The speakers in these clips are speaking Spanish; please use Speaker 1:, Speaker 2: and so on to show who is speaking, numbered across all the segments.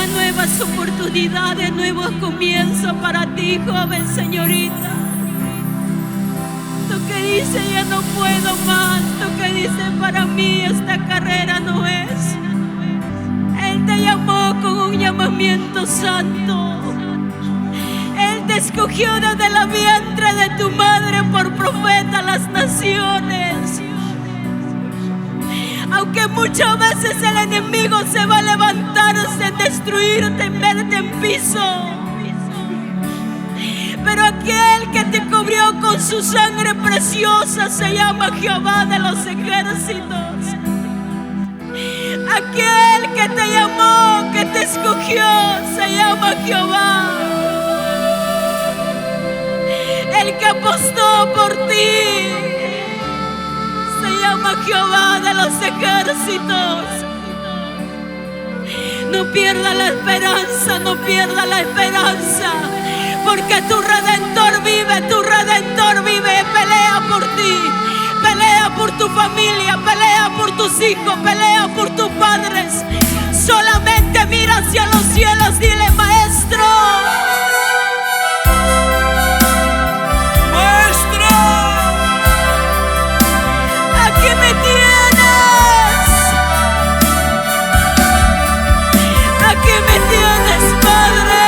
Speaker 1: Habrá nuevas oportunidades, nuevos comienzos para ti, joven señorita. Tú que dices ya no puedo más, tú que dices para mí esta carrera no es. Él te llamó con un llamamiento santo. Él te escogió desde la vientre de tu madre por profeta a las naciones. Aunque muchas veces el enemigo se va a levantarse en destruirte, en verte en piso, pero aquel que te cubrió con su sangre preciosa se llama Jehová de los ejércitos. Aquel que te llamó, que te escogió, se llama Jehová. El que apostó por ti se llama Jehová de los ejércitos. No pierda la esperanza, no pierda la esperanza, porque tu Redentor vive, pelea por ti, pelea por tu familia, pelea por tus hijos, pelea por tus padres. Solamente mira hacia los cielos, dile: Maestro, aquí me tienes, aquí me tienes, Padre.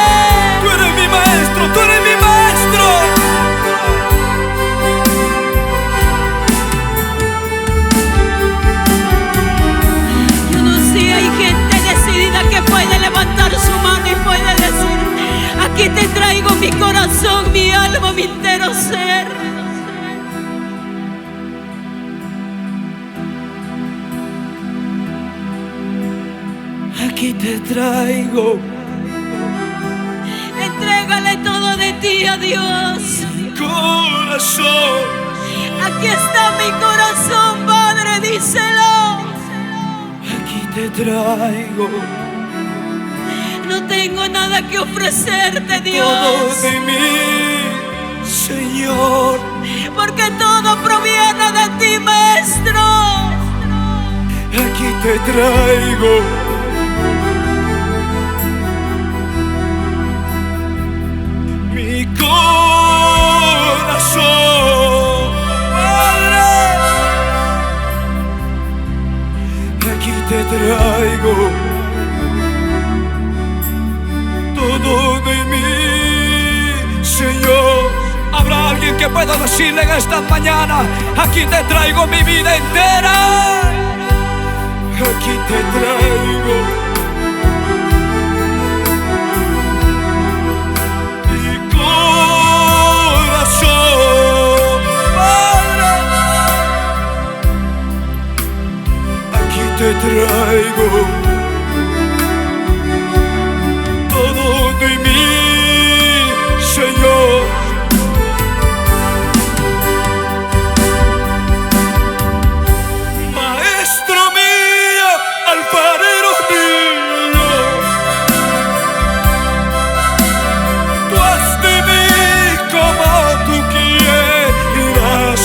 Speaker 2: Tú eres mi maestro, tú eres mi maestro.
Speaker 1: Yo no sé, hay gente decidida que puede levantar su mano y puede decir: aquí te traigo mi corazón, mi alma, mi entero ser.
Speaker 2: Aquí te traigo.
Speaker 1: Entrégale todo de ti a Dios.
Speaker 2: Corazón,
Speaker 1: Aquí está mi corazón, Padre, díselo.
Speaker 2: aquí te traigo.
Speaker 1: No tengo nada que ofrecerte,
Speaker 2: Todo
Speaker 1: Dios,
Speaker 2: de mí, Señor.
Speaker 1: porque todo proviene de ti, Maestro.
Speaker 2: Aquí te traigo. Mi corazón, Padre. Aquí te traigo. Todo de mí, Señor. Habrá alguien que pueda decirle en esta mañana: aquí te traigo mi vida entera. Aquí te traigo mi corazón, Padre. Aquí te traigo todo de mí, Señor. Maestro mío, alfarero mío, tú haz de mí como tú quieras.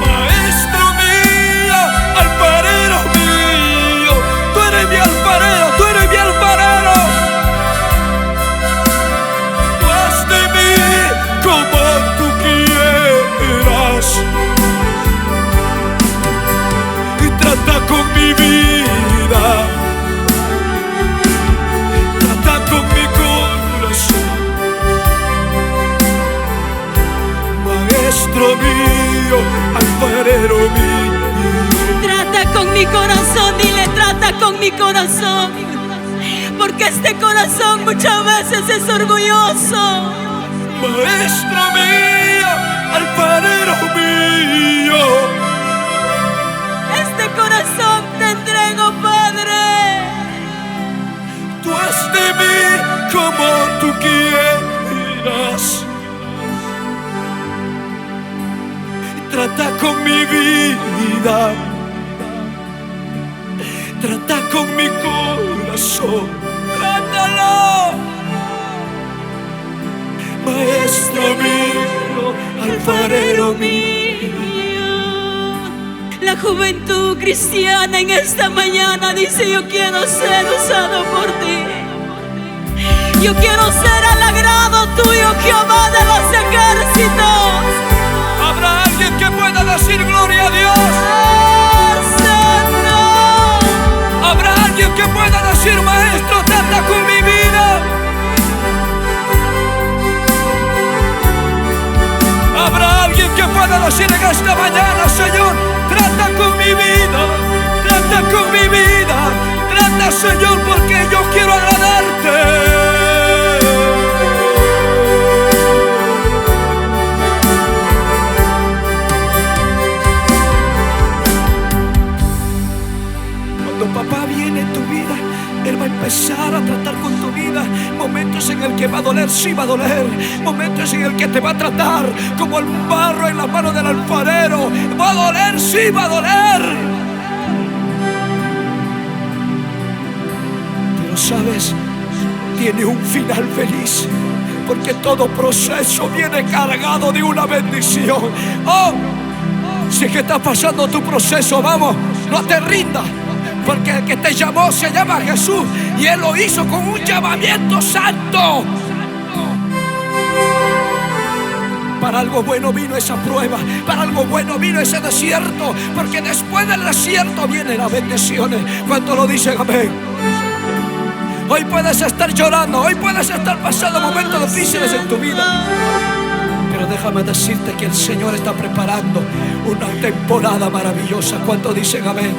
Speaker 2: Maestro mío, alfarero mío, tú eres mi alfarero, tú eres mi alfarero. Tú haz de mí como tú quieras. Y trata con mi vida, trata con mi corazón. Maestro mío, alfarero mío.
Speaker 1: Trata con mi corazón, dile: trata con mi corazón, porque este corazón muchas veces es orgulloso.
Speaker 2: Maestro mío, alfarero mío.
Speaker 1: Este corazón te entrego, Padre.
Speaker 2: Tú haz de mí como tú quieras. Trata con mi vida, trata con mi corazón. Trátalo, maestro mío, alfarero mío.
Speaker 1: La juventud cristiana en esta mañana dice: yo quiero ser usado por ti. Yo quiero ser al agrado tuyo, Jehová de los ejércitos.
Speaker 2: Habrá alguien que pueda decir gloria a Dios. Habrá alguien que pueda decir: Maestro, trata con mi vida. Habrá alguien que pueda decir en esta mañana: Señor, trata con mi vida, trata con mi vida, trata, Señor, porque yo quiero agradarte. Papá viene en tu vida, Él va a empezar a tratar con tu vida. Momentos en el que va a doler, sí va a doler. Momentos en el que te va a tratar como el barro en la mano del alfarero. Va a doler, sí va a doler. Pero sabes, tiene un final feliz, porque todo proceso viene cargado de una bendición. Oh, si es que estás pasando tu proceso, vamos, no te rindas. Porque el que te llamó se llama Jesús, y Él lo hizo con un llamamiento santo. Para algo bueno vino esa prueba, para algo bueno vino ese desierto, porque después del desierto vienen las bendiciones. ¿Cuántos lo dicen? Amén. Hoy puedes estar llorando, hoy puedes estar pasando momentos difíciles en tu vida, pero déjame decirte que el Señor está preparando una temporada maravillosa. ¿Cuántos dicen amén?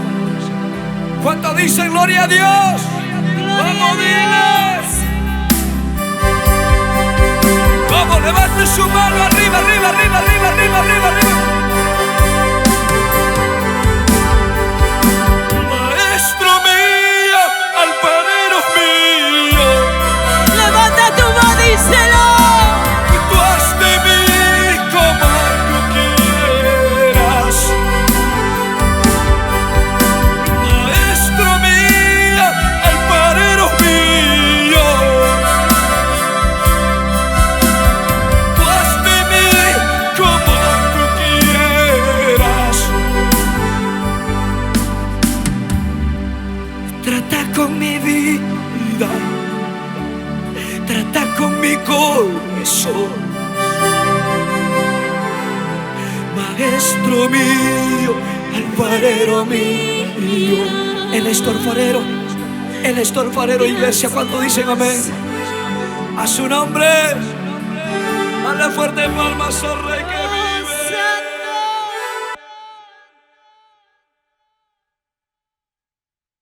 Speaker 2: ¿Cuántos dicen gloria a Dios? ¡Vamos, diles! ¡Vamos, levante su mano arriba, arriba, arriba, arriba, arriba, arriba, arriba! Maestro mío, alfarero mío,
Speaker 1: levanta tu voz, díselo.
Speaker 2: tú haz de mí como tú quieras. Trata con mi vida, trata con mi corazón. Maestro mío, alfarero mío. Él es tu alfarero, Él es tu alfarero, iglesia. ¿Cuánto dicen amén? A su nombre, dale fuerte palmas al Rey.